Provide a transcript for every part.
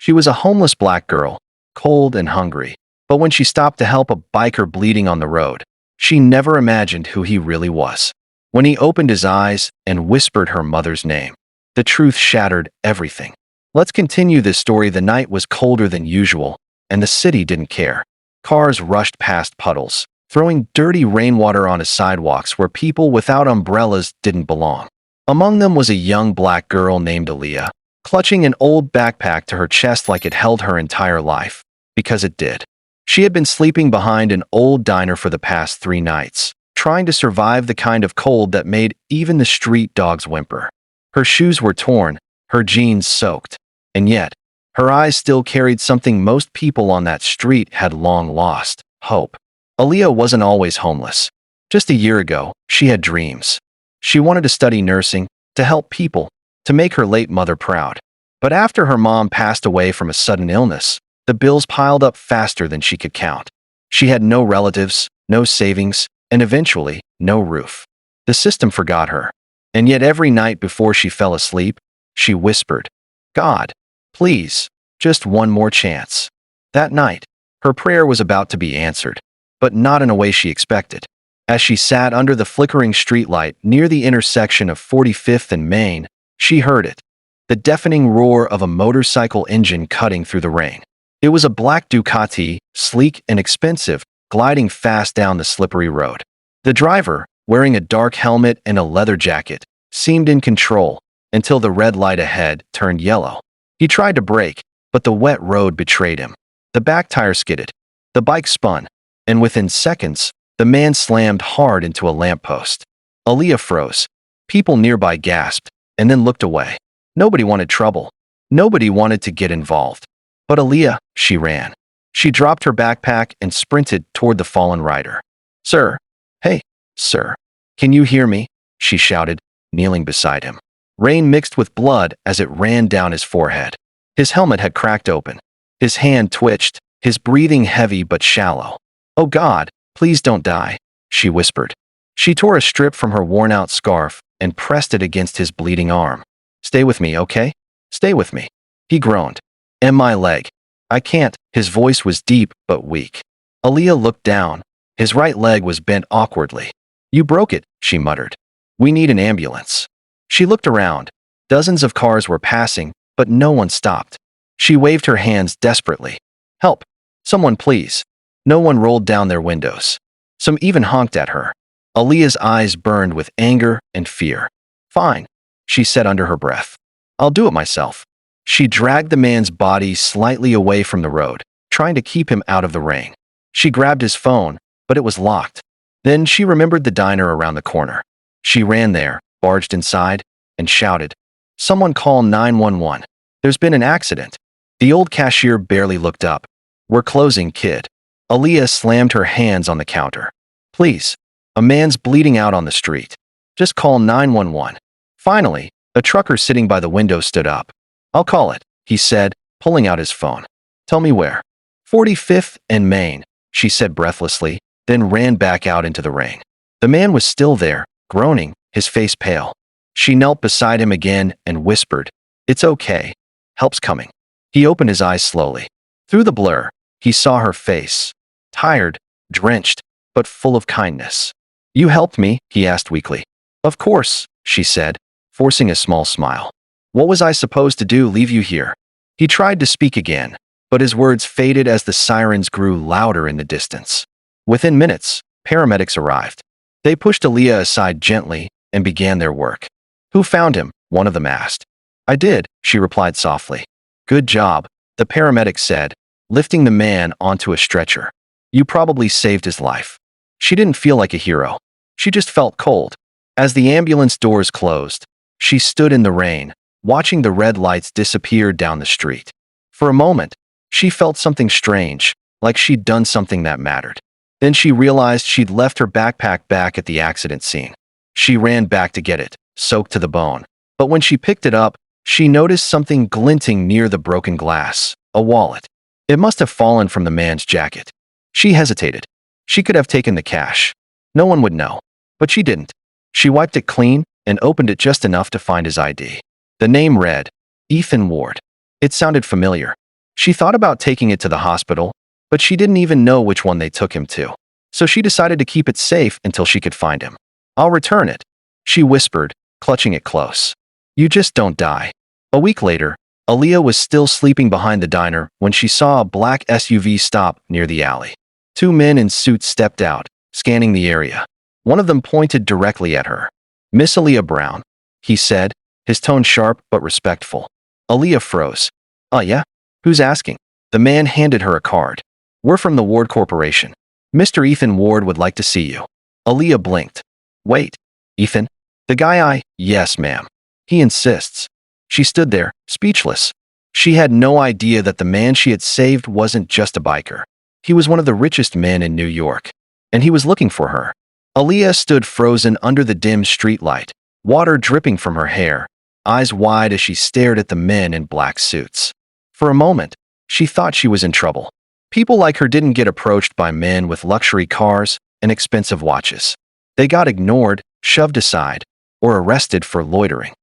She was a homeless black girl, cold and hungry. But when she stopped to help a biker bleeding on the road, she never imagined who he really was. When he opened his eyes and whispered her mother's name, the truth shattered everything. Let's continue this story. The night was colder than usual, and the city didn't care. Cars rushed past puddles, throwing dirty rainwater onto sidewalks where people without umbrellas didn't belong. Among them was a young black girl named Aaliyah, clutching an old backpack to her chest like it held her entire life, because it did. She had been sleeping behind an old diner for the past 3 nights, trying to survive the kind of cold that made even the street dogs whimper. Her shoes were torn, her jeans soaked, and yet, her eyes still carried something most people on that street had long lost: hope. Aaliyah wasn't always homeless. Just a year ago, she had dreams. She wanted to study nursing, to help people, to make her late mother proud. But after her mom passed away from a sudden illness, the bills piled up faster than she could count. She had no relatives, no savings, and eventually, no roof. The system forgot her. And yet every night before she fell asleep, she whispered, "God, please, just one more chance." That night, her prayer was about to be answered, but not in a way she expected. As she sat under the flickering streetlight near the intersection of 45th and Main, she heard it, the deafening roar of a motorcycle engine cutting through the rain. It was a black Ducati, sleek and expensive, gliding fast down the slippery road. The driver, wearing a dark helmet and a leather jacket, seemed in control until the red light ahead turned yellow. He tried to brake, but the wet road betrayed him. The back tire skidded, the bike spun, and within seconds, the man slammed hard into a lamppost. Aaliyah froze. People nearby gasped, and then looked away. Nobody wanted trouble. Nobody wanted to get involved. But Aaliyah, she ran. She dropped her backpack and sprinted toward the fallen rider. "Sir, hey, sir, can you hear me?" she shouted, kneeling beside him. Rain mixed with blood as it ran down his forehead. His helmet had cracked open. His hand twitched, his breathing heavy but shallow. "Oh God, please don't die," she whispered. She tore a strip from her worn-out scarf and pressed it against his bleeding arm. "Stay with me, okay? Stay with me." He groaned. "And my leg. I can't." His voice was deep but weak. Aaliyah looked down. His right leg was bent awkwardly. "You broke it," she muttered. "We need an ambulance." She looked around. Dozens of cars were passing, but no one stopped. She waved her hands desperately. "Help! Someone please." No one rolled down their windows. Some even honked at her. Aaliyah's eyes burned with anger and fear. "Fine," she said under her breath. "I'll do it myself." She dragged the man's body slightly away from the road, trying to keep him out of the rain. She grabbed his phone, but it was locked. Then she remembered the diner around the corner. She ran there, barged inside, and shouted, "Someone call 911. There's been an accident." The old cashier barely looked up. "We're closing, kid." Aaliyah slammed her hands on the counter. "Please. A man's bleeding out on the street. Just call 911. Finally, a trucker sitting by the window stood up. "I'll call it," he said, pulling out his phone. "Tell me where." 45th and Main, she said breathlessly, then ran back out into the rain. The man was still there, groaning, his face pale. She knelt beside him again and whispered, "It's okay. Help's coming." He opened his eyes slowly. Through the blur, he saw her face. Tired, drenched, but full of kindness. "You helped me?" he asked weakly. "Of course," she said, forcing a small smile. "What was I supposed to do, leave you here?" He tried to speak again, but his words faded as the sirens grew louder in the distance. Within minutes, paramedics arrived. They pushed Aaliyah aside gently and began their work. "Who found him?" one of them asked. "I did," she replied softly. "Good job," the paramedic said, lifting the man onto a stretcher. "You probably saved his life." She didn't feel like a hero. She just felt cold. As the ambulance doors closed, she stood in the rain, watching the red lights disappear down the street. For a moment, she felt something strange, like she'd done something that mattered. Then she realized she'd left her backpack back at the accident scene. She ran back to get it, soaked to the bone. But when she picked it up, she noticed something glinting near the broken glass: a wallet. It must have fallen from the man's jacket. She hesitated. She could have taken the cash. No one would know. But she didn't. She wiped it clean and opened it just enough to find his ID. The name read, Ethan Ward. It sounded familiar. She thought about taking it to the hospital, but she didn't even know which one they took him to. So she decided to keep it safe until she could find him. I'll return it, she whispered, clutching it close. You just don't die. A week later, Aaliyah was still sleeping behind the diner when she saw a black SUV stop near the alley. Two men in suits stepped out, scanning the area. One of them pointed directly at her. Miss Aaliyah Brown, he said, his tone sharp but respectful. Aaliyah froze. Oh yeah? Who's asking? The man handed her a card. We're from the Ward Corporation. Mr. Ethan Ward would like to see you. Aaliyah blinked. Wait, Ethan? The guy Yes, ma'am. He insists. She stood there, speechless. She had no idea that the man she had saved wasn't just a biker. He was one of the richest men in New York. And he was looking for her. Aaliyah stood frozen under the dim streetlight, water dripping from her hair, eyes wide as she stared at the men in black suits. For a moment, she thought she was in trouble. People like her didn't get approached by men with luxury cars and expensive watches. They got ignored, shoved aside, or arrested for loitering.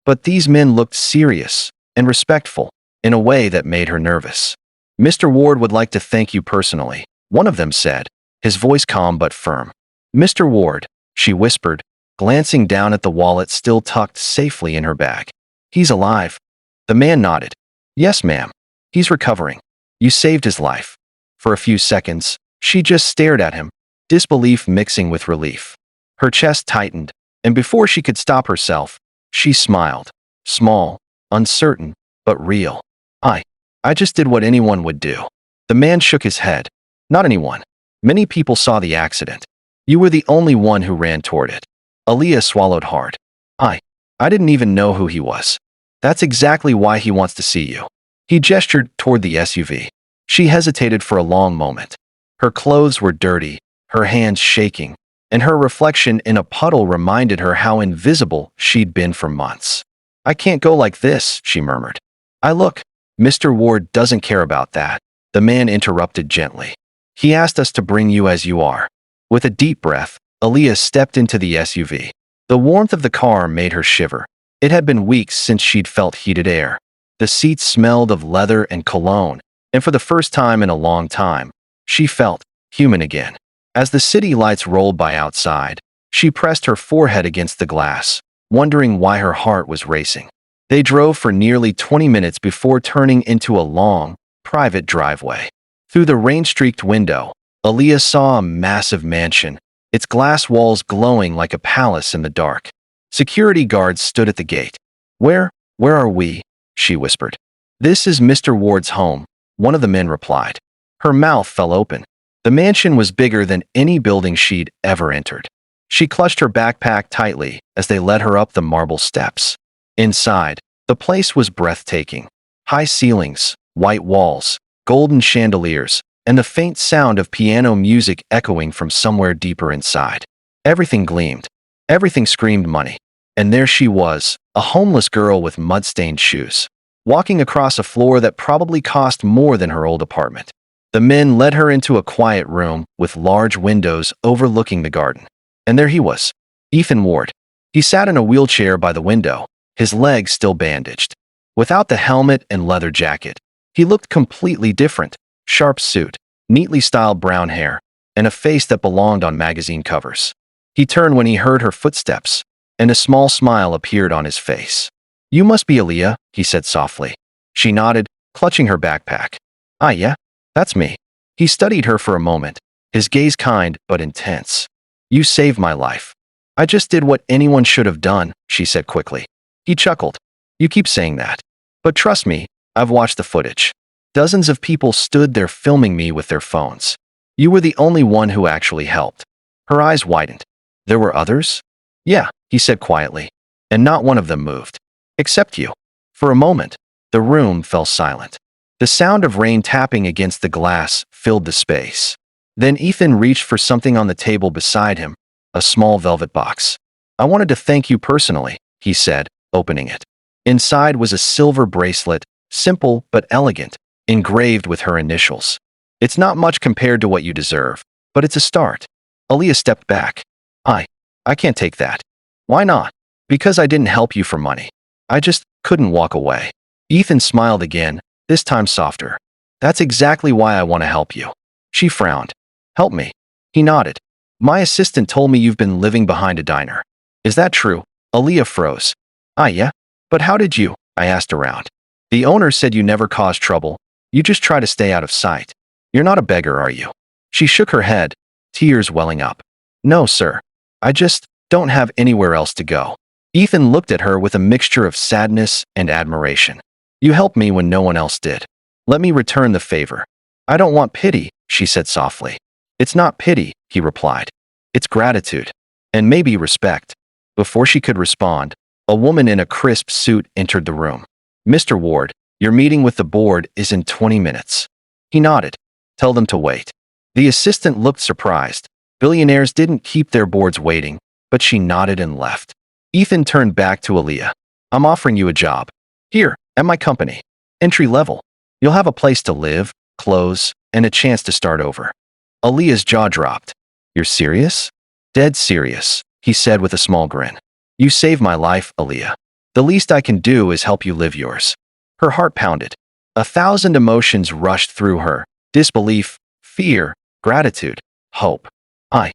But these men looked serious and respectful in a way that made her nervous. Mr. Ward would like to thank you personally, one of them said, his voice calm but firm. Mr. Ward, she whispered, glancing down at the wallet still tucked safely in her bag. He's alive. The man nodded. Yes, ma'am. He's recovering. You saved his life. For a few seconds, she just stared at him, disbelief mixing with relief. Her chest tightened, and before she could stop herself, she smiled. Small, uncertain, but real. I just did what anyone would do. The man shook his head. Not anyone. Many people saw the accident. You were the only one who ran toward it. Aaliyah swallowed hard. I didn't even know who he was. That's exactly why he wants to see you. He gestured toward the SUV. She hesitated for a long moment. Her clothes were dirty, her hands shaking, and her reflection in a puddle reminded her how invisible she'd been for months. I can't go like this, she murmured. Look, Mr. Ward doesn't care about that, the man interrupted gently. He asked us to bring you as you are. With a deep breath, Aaliyah stepped into the SUV. The warmth of the car made her shiver. It had been weeks since she'd felt heated air. The seats smelled of leather and cologne, and for the first time in a long time, she felt human again. As the city lights rolled by outside, she pressed her forehead against the glass, wondering why her heart was racing. They drove for nearly 20 minutes before turning into a long, private driveway. Through the rain-streaked window, Aaliyah saw a massive mansion, its glass walls glowing like a palace in the dark. Security guards stood at the gate. Where are we? She whispered. This is Mr. Ward's home, one of the men replied. Her mouth fell open. The mansion was bigger than any building she'd ever entered. She clutched her backpack tightly as they led her up the marble steps. Inside, the place was breathtaking. High ceilings, white walls, golden chandeliers, and the faint sound of piano music echoing from somewhere deeper inside. Everything gleamed. Everything screamed money. And there she was, a homeless girl with mud-stained shoes, walking across a floor that probably cost more than her old apartment. The men led her into a quiet room with large windows overlooking the garden. And there he was, Ethan Ward. He sat in a wheelchair by the window, his legs still bandaged. Without the helmet and leather jacket, he looked completely different. Sharp suit, neatly styled brown hair, and a face that belonged on magazine covers. He turned when he heard her footsteps, and a small smile appeared on his face. You must be Aaliyah, he said softly. She nodded, clutching her backpack. Yeah, that's me. He studied her for a moment, his gaze kind but intense. You saved my life. I just did what anyone should have done, she said quickly. He chuckled. You keep saying that. But trust me, I've watched the footage. Dozens of people stood there filming me with their phones. You were the only one who actually helped. Her eyes widened. There were others? Yeah, he said quietly. And not one of them moved. Except you. For a moment, the room fell silent. The sound of rain tapping against the glass filled the space. Then Ethan reached for something on the table beside him, a small velvet box. I wanted to thank you personally, he said, opening it. Inside was a silver bracelet, simple but elegant, engraved with her initials. It's not much compared to what you deserve, but it's a start. Aaliyah stepped back. I can't take that. Why not? Because I didn't help you for money. I just couldn't walk away. Ethan smiled again, this time softer. That's exactly why I want to help you. She frowned. Help me. He nodded. My assistant told me you've been living behind a diner. Is that true? Aaliyah froze. Ah, yeah? But how did you? I asked around. The owner said you never cause trouble. You just try to stay out of sight. You're not a beggar, are you? She shook her head, tears welling up. No, sir. I just don't have anywhere else to go. Ethan looked at her with a mixture of sadness and admiration. You helped me when no one else did. Let me return the favor. I don't want pity, she said softly. It's not pity, he replied. It's gratitude. And maybe respect. Before she could respond, a woman in a crisp suit entered the room. Mr. Ward, your meeting with the board is in 20 minutes. He nodded. Tell them to wait. The assistant looked surprised. Billionaires didn't keep their boards waiting, but she nodded and left. Ethan turned back to Aaliyah. I'm offering you a job. Here, at my company. Entry level. You'll have a place to live, clothes, and a chance to start over. Aaliyah's jaw dropped. You're serious? Dead serious, he said with a small grin. You saved my life, Aaliyah. The least I can do is help you live yours. Her heart pounded. 1,000 emotions rushed through her. Disbelief, fear, gratitude, hope. I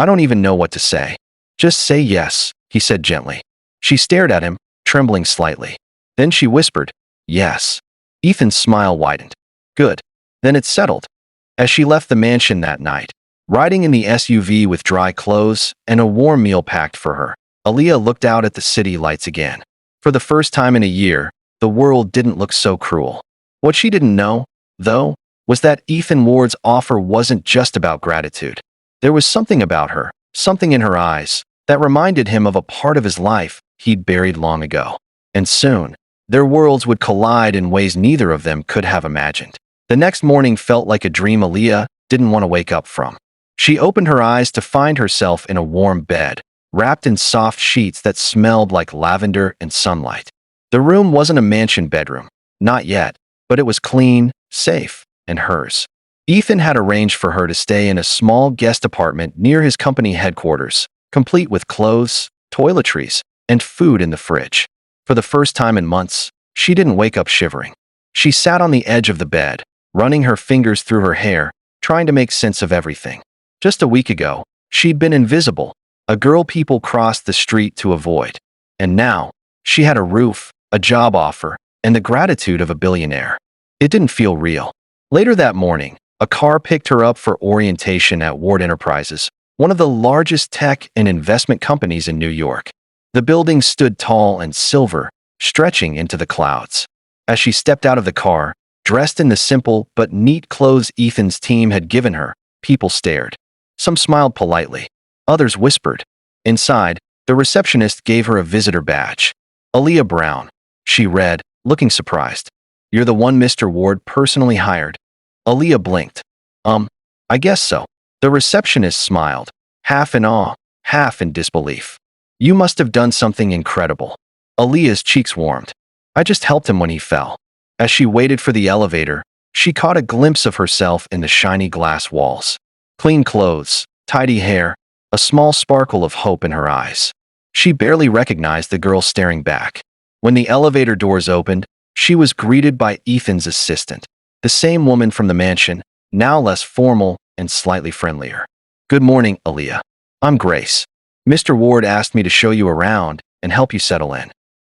don't even know what to say. Just say yes, he said gently. She stared at him, trembling slightly. Then she whispered, yes. Ethan's smile widened. Good. Then it's settled. As she left the mansion that night, riding in the SUV with dry clothes and a warm meal packed for her, Aaliyah looked out at the city lights again. For the first time in a year, the world didn't look so cruel. What she didn't know, though, was that Ethan Ward's offer wasn't just about gratitude. There was something about her, something in her eyes, that reminded him of a part of his life he'd buried long ago. And soon, their worlds would collide in ways neither of them could have imagined. The next morning felt like a dream Aaliyah didn't want to wake up from. She opened her eyes to find herself in a warm bed, wrapped in soft sheets that smelled like lavender and sunlight. The room wasn't a mansion bedroom, not yet, but it was clean, safe, and hers. Ethan had arranged for her to stay in a small guest apartment near his company headquarters, complete with clothes, toiletries, and food in the fridge. For the first time in months, she didn't wake up shivering. She sat on the edge of the bed, running her fingers through her hair, trying to make sense of everything. Just a week ago, she'd been invisible, a girl people crossed the street to avoid. And now, she had a roof, a job offer, and the gratitude of a billionaire. It didn't feel real. Later that morning, a car picked her up for orientation at Ward Enterprises, one of the largest tech and investment companies in New York. The building stood tall and silver, stretching into the clouds. As she stepped out of the car, dressed in the simple but neat clothes Ethan's team had given her, people stared. Some smiled politely. Others whispered. Inside, the receptionist gave her a visitor badge. Aaliyah Brown. She read, looking surprised. You're the one Mr. Ward personally hired. Aaliyah blinked. I guess so. The receptionist smiled, half in awe, half in disbelief. You must have done something incredible. Aaliyah's cheeks warmed. I just helped him when he fell. As she waited for the elevator, she caught a glimpse of herself in the shiny glass walls. Clean clothes, tidy hair, a small sparkle of hope in her eyes. She barely recognized the girl staring back. When the elevator doors opened, she was greeted by Ethan's assistant, the same woman from the mansion, now less formal and slightly friendlier. Good morning, Aaliyah. I'm Grace. Mr. Ward asked me to show you around and help you settle in.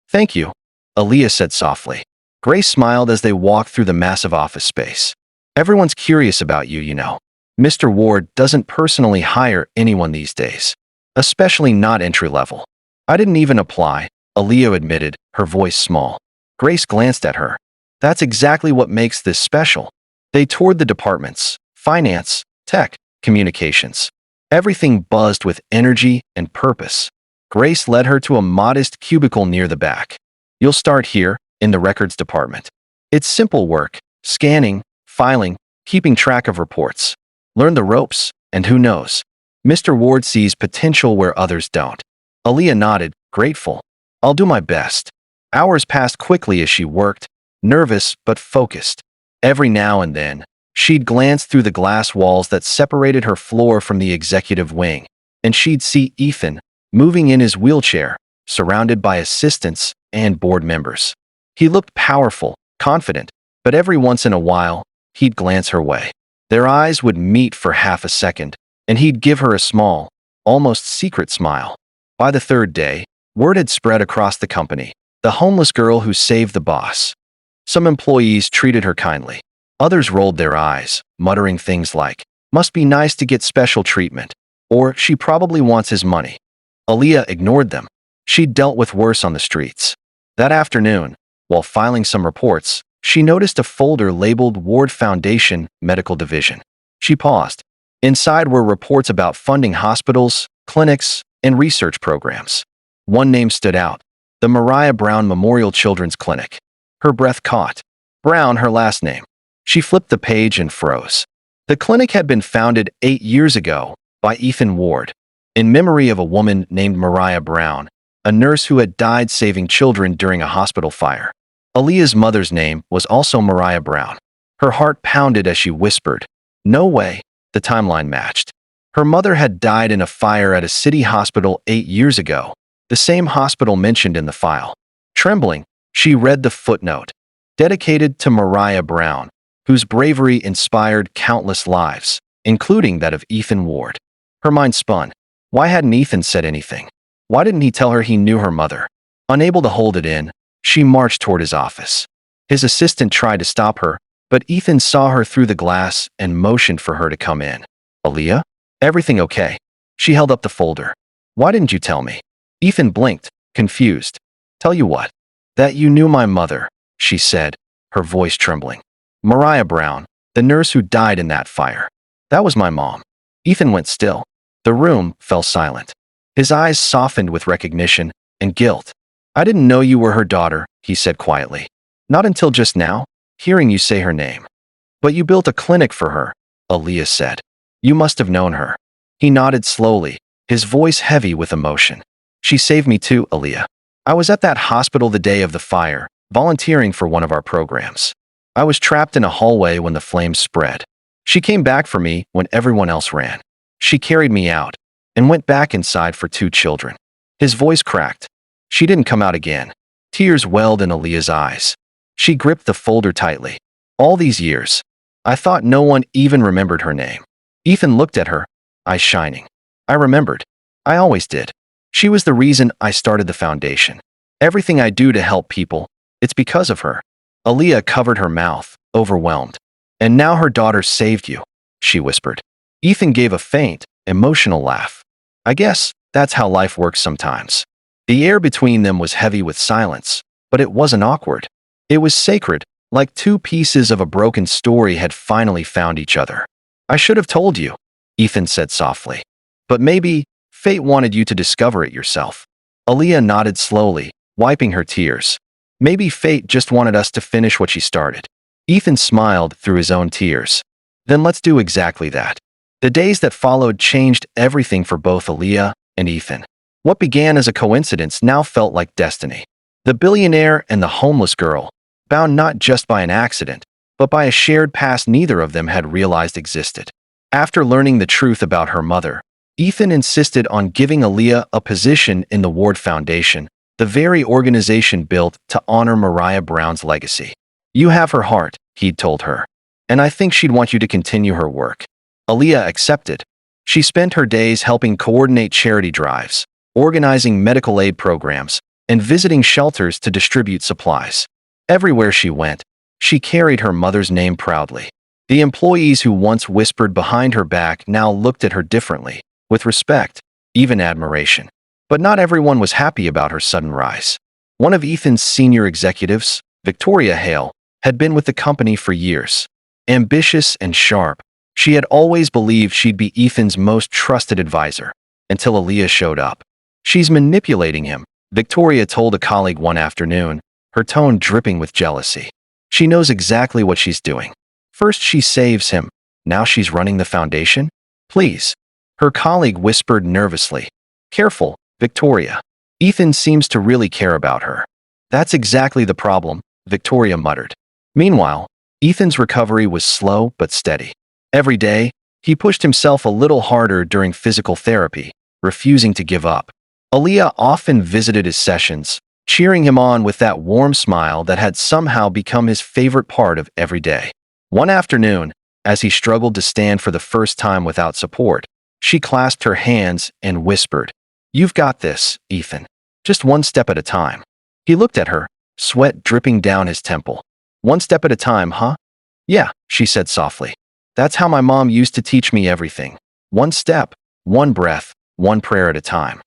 Thank you, Aaliyah said softly. Grace smiled as they walked through the massive office space. Everyone's curious about you, you know. Mr. Ward doesn't personally hire anyone these days, especially not entry level. I didn't even apply, Aaliyah admitted, her voice small. Grace glanced at her. That's exactly what makes this special. They toured the departments, finance, tech, communications. Everything buzzed with energy and purpose. Grace led her to a modest cubicle near the back. You'll start here, in the records department. It's simple work, scanning, filing, keeping track of reports. Learn the ropes, and who knows? Mr. Ward sees potential where others don't. Aaliyah nodded, grateful. I'll do my best. Hours passed quickly as she worked, nervous but focused. Every now and then, she'd glance through the glass walls that separated her floor from the executive wing, and she'd see Ethan, moving in his wheelchair, surrounded by assistants and board members. He looked powerful, confident, but every once in a while, he'd glance her way. Their eyes would meet for half a second, and he'd give her a small, almost secret smile. By the third day, word had spread across the company. The homeless girl who saved the boss. Some employees treated her kindly. Others rolled their eyes, muttering things like, "Must be nice to get special treatment," or "She probably wants his money." Aaliyah ignored them. She'd dealt with worse on the streets. That afternoon, while filing some reports, she noticed a folder labeled Ward Foundation Medical Division. She paused. Inside were reports about funding hospitals, clinics, and research programs. One name stood out: the Mariah Brown Memorial Children's Clinic. Her breath caught. Brown, her last name. She flipped the page and froze. The clinic had been founded 8 years ago by Ethan Ward, in memory of a woman named Mariah Brown, a nurse who had died saving children during a hospital fire. Aaliyah's mother's name was also Mariah Brown. Her heart pounded as she whispered, "No way." The timeline matched. Her mother had died in a fire at a city hospital 8 years ago, the same hospital mentioned in the file. Trembling, she read the footnote, dedicated to Mariah Brown, whose bravery inspired countless lives, including that of Ethan Ward. Her mind spun. Why hadn't Ethan said anything? Why didn't he tell her he knew her mother? Unable to hold it in, she marched toward his office. His assistant tried to stop her, but Ethan saw her through the glass and motioned for her to come in. "Aaliyah? Everything okay?" She held up the folder. "Why didn't you tell me?" Ethan blinked, confused. "Tell you what?" "That you knew my mother," she said, her voice trembling. "Mariah Brown, the nurse who died in that fire. That was my mom." Ethan went still. The room fell silent. His eyes softened with recognition and guilt. "I didn't know you were her daughter," he said quietly. "Not until just now, hearing you say her name." "But you built a clinic for her," Aaliyah said. "You must have known her." He nodded slowly, his voice heavy with emotion. "She saved me too, Aaliyah. I was at that hospital the day of the fire, volunteering for one of our programs. I was trapped in a hallway when the flames spread. She came back for me when everyone else ran. She carried me out and went back inside for 2 children." His voice cracked. She didn't come out again. Tears welled in Aaliyah's eyes. She gripped the folder tightly. "All these years, I thought no one even remembered her name." Ethan looked at her, eyes shining. "I remembered. I always did. She was the reason I started the foundation. Everything I do to help people, it's because of her." Aaliyah covered her mouth, overwhelmed. "And now her daughter saved you," she whispered. Ethan gave a faint, emotional laugh. "I guess that's how life works sometimes." The air between them was heavy with silence, but it wasn't awkward. It was sacred, like 2 pieces of a broken story had finally found each other. "I should have told you," Ethan said softly. "But maybe fate wanted you to discover it yourself." Aaliyah nodded slowly, wiping her tears. "Maybe fate just wanted us to finish what she started." Ethan smiled through his own tears. "Then let's do exactly that." The days that followed changed everything for both Aaliyah and Ethan. What began as a coincidence now felt like destiny. The billionaire and the homeless girl, bound not just by an accident, but by a shared past neither of them had realized existed. After learning the truth about her mother, Ethan insisted on giving Aaliyah a position in the Ward Foundation, the very organization built to honor Mariah Brown's legacy. "You have her heart," he'd told her, "and I think she'd want you to continue her work." Aaliyah accepted. She spent her days helping coordinate charity drives, organizing medical aid programs, and visiting shelters to distribute supplies. Everywhere she went, she carried her mother's name proudly. The employees who once whispered behind her back now looked at her differently, with respect, even admiration. But not everyone was happy about her sudden rise. One of Ethan's senior executives, Victoria Hale, had been with the company for years. Ambitious and sharp, she had always believed she'd be Ethan's most trusted advisor, until Aaliyah showed up. "She's manipulating him," Victoria told a colleague one afternoon, her tone dripping with jealousy. "She knows exactly what she's doing. First she saves him, now she's running the foundation? Please." Her colleague whispered nervously. "Careful, Victoria. Ethan seems to really care about her." "That's exactly the problem," Victoria muttered. Meanwhile, Ethan's recovery was slow but steady. Every day, he pushed himself a little harder during physical therapy, refusing to give up. Aaliyah often visited his sessions, cheering him on with that warm smile that had somehow become his favorite part of every day. One afternoon, as he struggled to stand for the first time without support, she clasped her hands and whispered, "You've got this, Ethan. Just one step at a time." He looked at her, sweat dripping down his temple. "One step at a time, huh?" "Yeah," she said softly. "That's how my mom used to teach me everything. One step, one breath, one prayer at a time."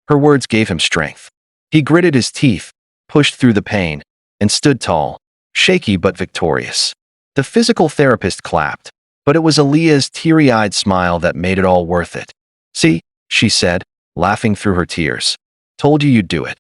Her words gave him strength. He gritted his teeth, pushed through the pain, and stood tall, shaky but victorious. The physical therapist clapped, but it was Aaliyah's teary-eyed smile that made it all worth it. "See," she said, laughing through her tears. "Told you you'd do it."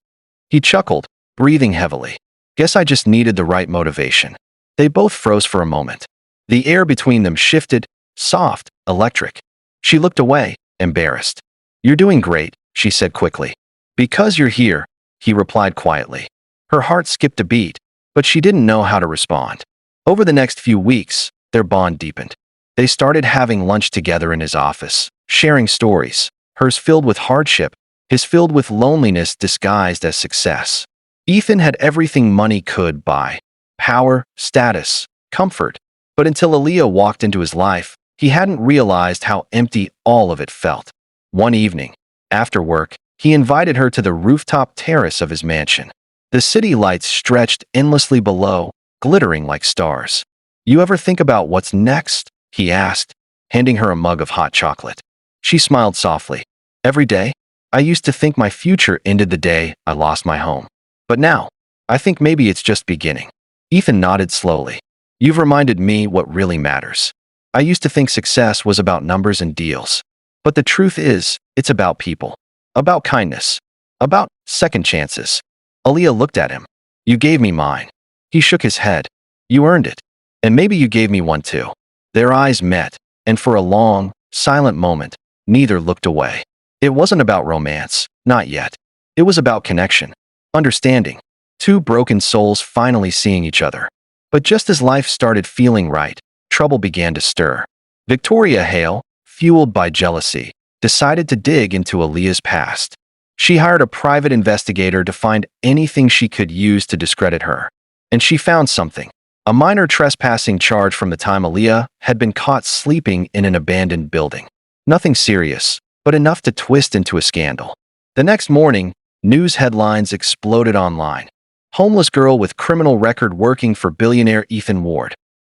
He chuckled, breathing heavily. "Guess I just needed the right motivation." They both froze for a moment. The air between them shifted, soft, electric. She looked away, embarrassed. "You're doing great," she said quickly. "Because you're here," he replied quietly. Her heart skipped a beat, but she didn't know how to respond. Over the next few weeks, their bond deepened. They started having lunch together in his office, sharing stories, hers filled with hardship, his filled with loneliness disguised as success. Ethan had everything money could buy: power, status, comfort. But until Aaliyah walked into his life, he hadn't realized how empty all of it felt. One evening, after work, he invited her to the rooftop terrace of his mansion. The city lights stretched endlessly below, glittering like stars. "You ever think about what's next?" he asked, handing her a mug of hot chocolate. She smiled softly. "Every day, I used to think my future ended the day I lost my home. But now, I think maybe it's just beginning." Ethan nodded slowly. "You've reminded me what really matters. I used to think success was about numbers and deals. But the truth is, it's about people. About kindness. About second chances." Aaliyah looked at him. "You gave me mine." He shook his head. "You earned it. And maybe you gave me one too." Their eyes met, and for a long, silent moment, neither looked away. It wasn't about romance, not yet. It was about connection, understanding, two broken souls finally seeing each other. But just as life started feeling right, trouble began to stir. Victoria Hale, fueled by jealousy, decided to dig into Aaliyah's past. She hired a private investigator to find anything she could use to discredit her. And she found something: a minor trespassing charge from the time Aaliyah had been caught sleeping in an abandoned building. Nothing serious, but enough to twist into a scandal. The next morning, news headlines exploded online. "Homeless girl with criminal record working for billionaire Ethan Ward.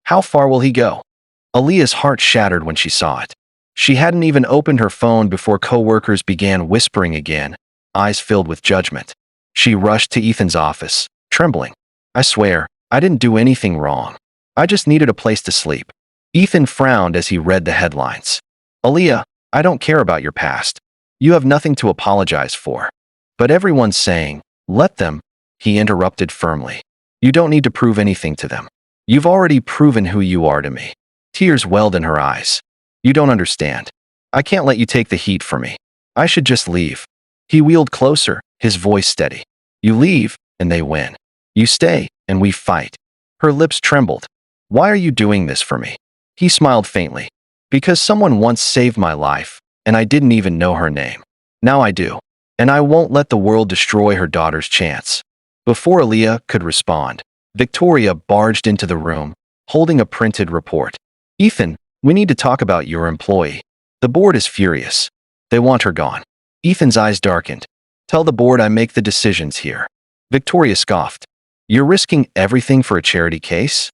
How far will he go?" Aaliyah's heart shattered when she saw it. She hadn't even opened her phone before coworkers began whispering again, eyes filled with judgment. She rushed to Ethan's office, trembling. "I swear, I didn't do anything wrong. I just needed a place to sleep." Ethan frowned as he read the headlines. "Aaliyah, I don't care about your past. You have nothing to apologize for." "But everyone's saying, let them," he interrupted firmly. "You don't need to prove anything to them. You've already proven who you are to me." Tears welled in her eyes. "You don't understand. I can't let you take the heat for me. I should just leave." He wheeled closer, his voice steady. "You leave, and they win. You stay, and we fight." Her lips trembled. "Why are you doing this for me?" He smiled faintly. "Because someone once saved my life, and I didn't even know her name. Now I do. And I won't let the world destroy her daughter's chance." Before Aaliyah could respond, Victoria barged into the room, holding a printed report. "Ethan, we need to talk about your employee. The board is furious. They want her gone." Ethan's eyes darkened. "Tell the board I make the decisions here." Victoria scoffed. "You're risking everything for a charity case?"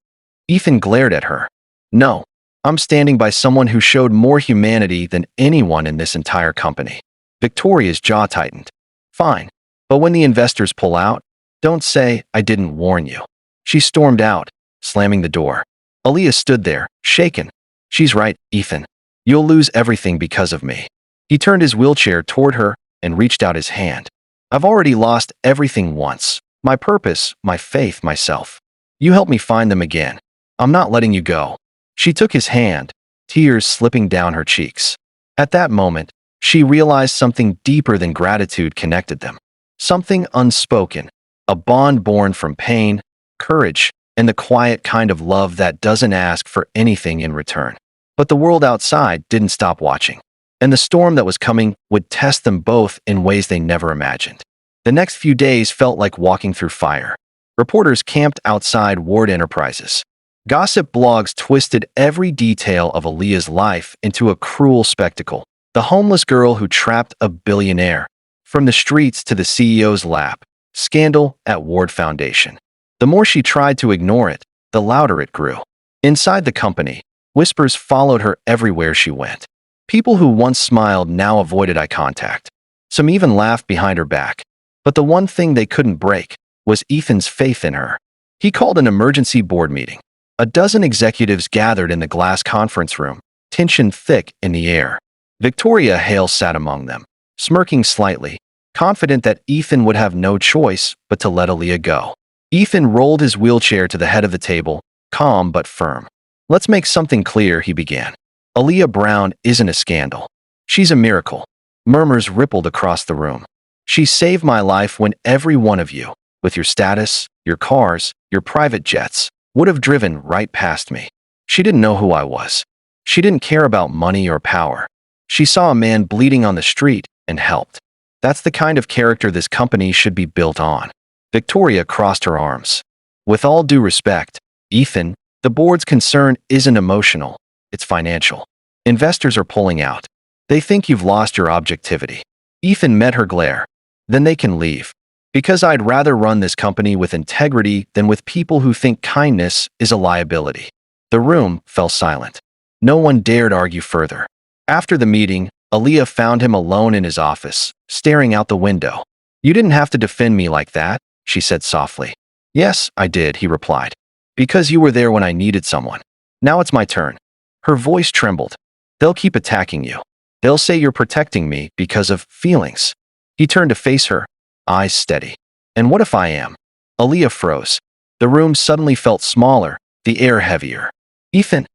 Ethan glared at her. "No, I'm standing by someone who showed more humanity than anyone in this entire company." Victoria's jaw tightened. "Fine, but when the investors pull out, don't say I didn't warn you." She stormed out, slamming the door. Aaliyah stood there, shaken. "She's right, Ethan. You'll lose everything because of me." He turned his wheelchair toward her and reached out his hand. "I've already lost everything once. My purpose, my faith, myself. You help me find them again. I'm not letting you go." She took his hand, tears slipping down her cheeks. At that moment, she realized something deeper than gratitude connected them. Something unspoken, a bond born from pain, courage, and the quiet kind of love that doesn't ask for anything in return. But the world outside didn't stop watching, and the storm that was coming would test them both in ways they never imagined. The next few days felt like walking through fire. Reporters camped outside Ward Enterprises. Gossip blogs twisted every detail of Aaliyah's life into a cruel spectacle. The homeless girl who trapped a billionaire. From the streets to the CEO's lap. Scandal at Ward Foundation. The more she tried to ignore it, the louder it grew. Inside the company, whispers followed her everywhere she went. People who once smiled now avoided eye contact. Some even laughed behind her back. But the one thing they couldn't break was Ethan's faith in her. He called an emergency board meeting. A dozen executives gathered in the glass conference room, tension thick in the air. Victoria Hale sat among them, smirking slightly, confident that Ethan would have no choice but to let Aaliyah go. Ethan rolled his wheelchair to the head of the table, calm but firm. "Let's make something clear," he began. "Aaliyah Brown isn't a scandal. She's a miracle." Murmurs rippled across the room. "She saved my life when every one of you, with your status, your cars, your private jets, would have driven right past me. She didn't know who I was. She didn't care about money or power. She saw a man bleeding on the street and helped. That's the kind of character this company should be built on." Victoria crossed her arms. "With all due respect, Ethan, the board's concern isn't emotional, it's financial. Investors are pulling out. They think you've lost your objectivity." Ethan met her glare. "Then they can leave. Because I'd rather run this company with integrity than with people who think kindness is a liability." The room fell silent. No one dared argue further. After the meeting, Aaliyah found him alone in his office, staring out the window. "You didn't have to defend me like that," she said softly. "Yes, I did," he replied. "Because you were there when I needed someone. Now it's my turn." Her voice trembled. "They'll keep attacking you. They'll say you're protecting me because of feelings." He turned to face her, eyes steady. "And what if I am?" Aaliyah froze. The room suddenly felt smaller, the air heavier. "Ethan,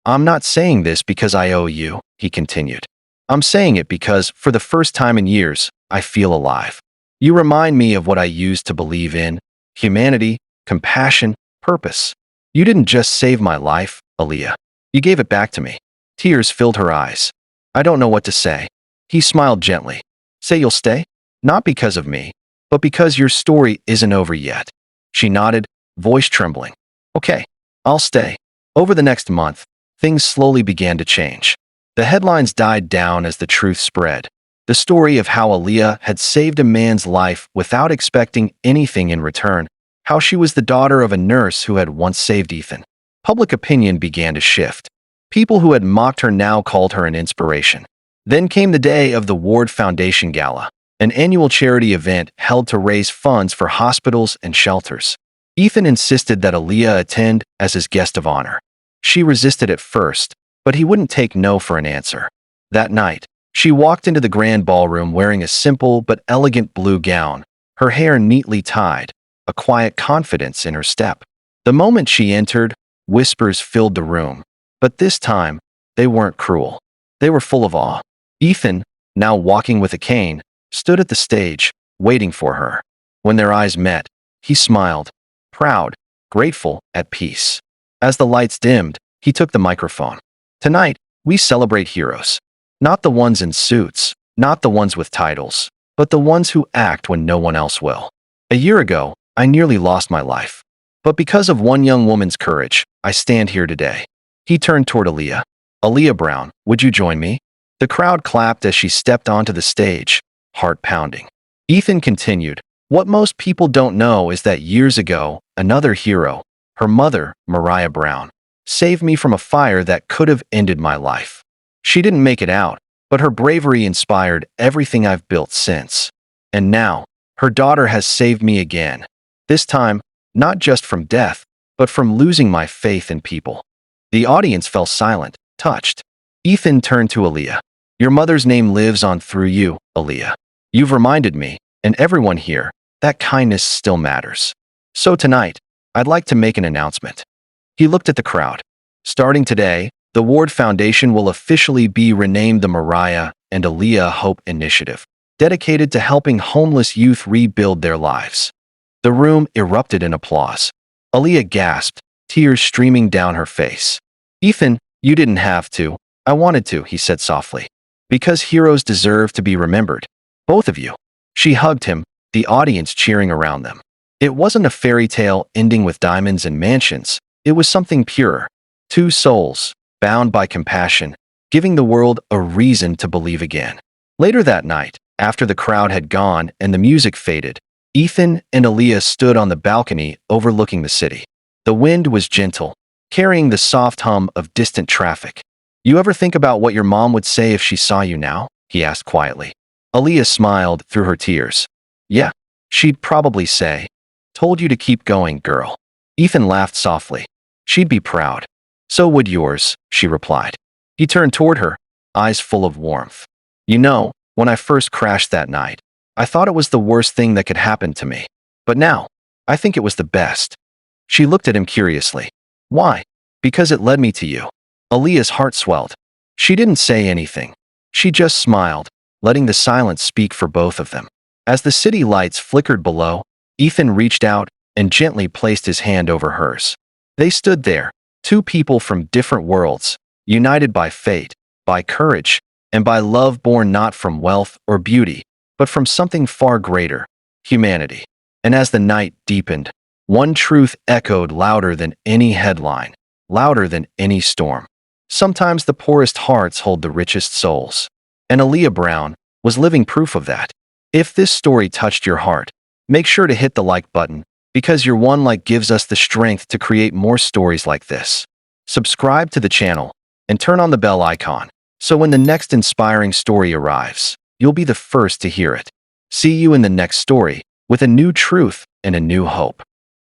I'm not saying this because I owe you," he continued. "I'm saying it because, for the first time in years, I feel alive. You remind me of what I used to believe in: humanity, compassion, purpose. You didn't just save my life, Aaliyah. You gave it back to me." Tears filled her eyes. "I don't know what to say." He smiled gently. "Say you'll stay? Not because of me, but because your story isn't over yet." She nodded, voice trembling. "Okay, I'll stay." Over the next month, things slowly began to change. The headlines died down as the truth spread. The story of how Aaliyah had saved a man's life without expecting anything in return, how she was the daughter of a nurse who had once saved Ethan. Public opinion began to shift. People who had mocked her now called her an inspiration. Then came the day of the Ward Foundation Gala, an annual charity event held to raise funds for hospitals and shelters. Ethan insisted that Aaliyah attend as his guest of honor. She resisted at first, but he wouldn't take no for an answer. That night, she walked into the grand ballroom wearing a simple but elegant blue gown, her hair neatly tied, a quiet confidence in her step. The moment she entered, whispers filled the room. But this time, they weren't cruel. They were full of awe. Ethan, now walking with a cane, stood at the stage, waiting for her. When their eyes met, he smiled, proud, grateful, at peace. As the lights dimmed, he took the microphone. "Tonight, we celebrate heroes. Not the ones in suits, not the ones with titles, but the ones who act when no one else will. A year ago, I nearly lost my life. But because of one young woman's courage, I stand here today." He turned toward Aaliyah. "Aaliyah Brown, would you join me?" The crowd clapped as she stepped onto the stage, heart pounding. Ethan continued, "What most people don't know is that years ago, another hero, her mother, Mariah Brown, saved me from a fire that could have ended my life. She didn't make it out, but her bravery inspired everything I've built since. And now, her daughter has saved me again. This time, not just from death, but from losing my faith in people." The audience fell silent, touched. Ethan turned to Aaliyah. "Your mother's name lives on through you, Aaliyah. You've reminded me, and everyone here, that kindness still matters. So tonight, I'd like to make an announcement." He looked at the crowd. "Starting today, the Ward Foundation will officially be renamed the Mariah and Aaliyah Hope Initiative, dedicated to helping homeless youth rebuild their lives." The room erupted in applause. Aaliyah gasped, tears streaming down her face. "Ethan, you didn't have to. I wanted to," he said softly. "Because heroes deserve to be remembered. Both of you." She hugged him, the audience cheering around them. It wasn't a fairy tale ending with diamonds and mansions. It was something pure. Two souls, bound by compassion, giving the world a reason to believe again. Later that night, after the crowd had gone and the music faded, Ethan and Aaliyah stood on the balcony overlooking the city. The wind was gentle, carrying the soft hum of distant traffic. "You ever think about what your mom would say if she saw you now?" he asked quietly. Aaliyah smiled through her tears. "Yeah, she'd probably say, 'Told you to keep going, girl.'" Ethan laughed softly. "She'd be proud." "So would yours," she replied. He turned toward her, eyes full of warmth. "You know, when I first crashed that night, I thought it was the worst thing that could happen to me. But now, I think it was the best." She looked at him curiously. "Why?" "Because it led me to you." Aaliyah's heart swelled. She didn't say anything. She just smiled, letting the silence speak for both of them. As the city lights flickered below, Ethan reached out and gently placed his hand over hers. They stood there, two people from different worlds, united by fate, by courage, and by love born not from wealth or beauty, but from something far greater, humanity. And as the night deepened, one truth echoed louder than any headline, louder than any storm. Sometimes the poorest hearts hold the richest souls. And Aaliyah Brown was living proof of that. If this story touched your heart, make sure to hit the like button, because your one like gives us the strength to create more stories like this. Subscribe to the channel and turn on the bell icon, so when the next inspiring story arrives, you'll be the first to hear it. See you in the next story, with a new truth and a new hope.